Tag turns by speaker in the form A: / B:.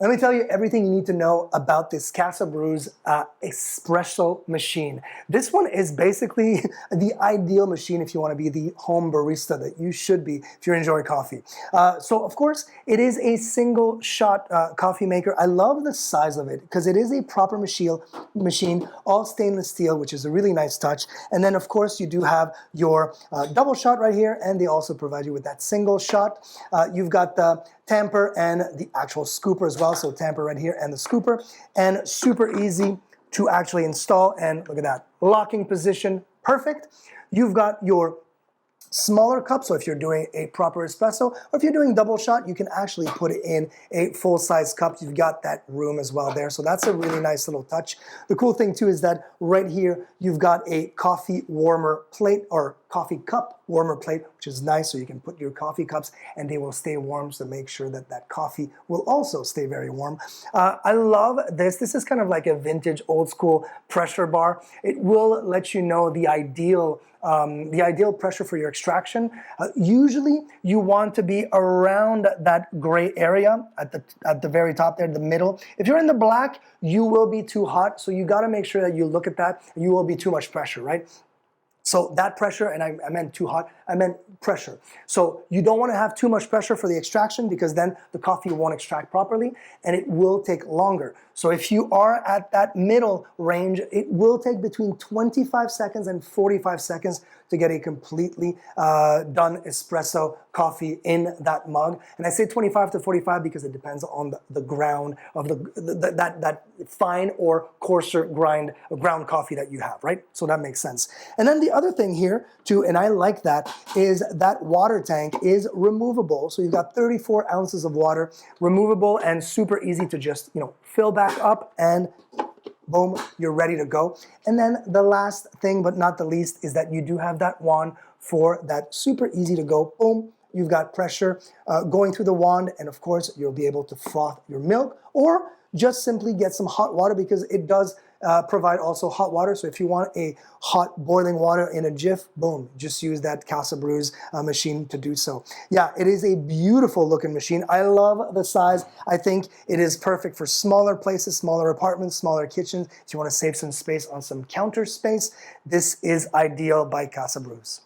A: Let me tell you everything you need to know about this CASABREWS espresso machine. This one is basically the ideal machine if you want to be the home barista that you should be if you're enjoying coffee. So of course, it is a single shot coffee maker. I love the size of it because it is a proper machine, all stainless steel, which is a really nice touch. And then of course, you do have your double shot right here, and they also provide you with that single shot. You've got the tamper and the actual scooper as well. So tamper right here and the scooper, and super easy to actually install. And look at that, locking position, perfect. You've got your smaller cup, so if you're doing a proper espresso, or if you're doing double shot, you can actually put it in a full-size cup. You've got that room as well there, so that's a really nice little touch. The cool thing too is that right here, you've got a coffee warmer plate, or coffee cup warmer plate, which is nice, so you can put your coffee cups and they will stay warm, so make sure that that coffee will also stay very warm. I love this. This is kind of like a vintage, old school pressure bar. It will let you know the ideal pressure for your extraction. Usually you want to be around that gray area at the very top there, the middle. If you're in the black, you will be too hot, so you got to make sure that you look at that. You will be too much pressure, right? So that pressure, and I meant too hot, I meant pressure. So you don't want to have too much pressure for the extraction, because then the coffee won't extract properly and it will take longer. So if you are at that middle range, it will take between 25 seconds and 45 seconds to get a completely done espresso coffee in that mug. And I say 25 to 45 because it depends on the ground of that fine or coarser ground coffee that you have, right? So that makes sense. And then the other thing here too, and I like that, is that water tank is removable. So you've got 34 ounces of water, removable and super easy to just, fill back up, and boom, you're ready to go. And then the last thing, but not the least, is that you do have that wand for that super easy to go, boom, you've got pressure going through the wand, and of course, you'll be able to froth your milk, or just simply get some hot water, because it does provide also hot water. So if you want a hot boiling water in a jiff, boom, just use that CASABREWS machine to do so. Yeah, it is a beautiful looking machine. I love the size. I think it is perfect for smaller places, smaller apartments, smaller kitchens. If you want to save some space on some counter space, this is ideal by CASABREWS.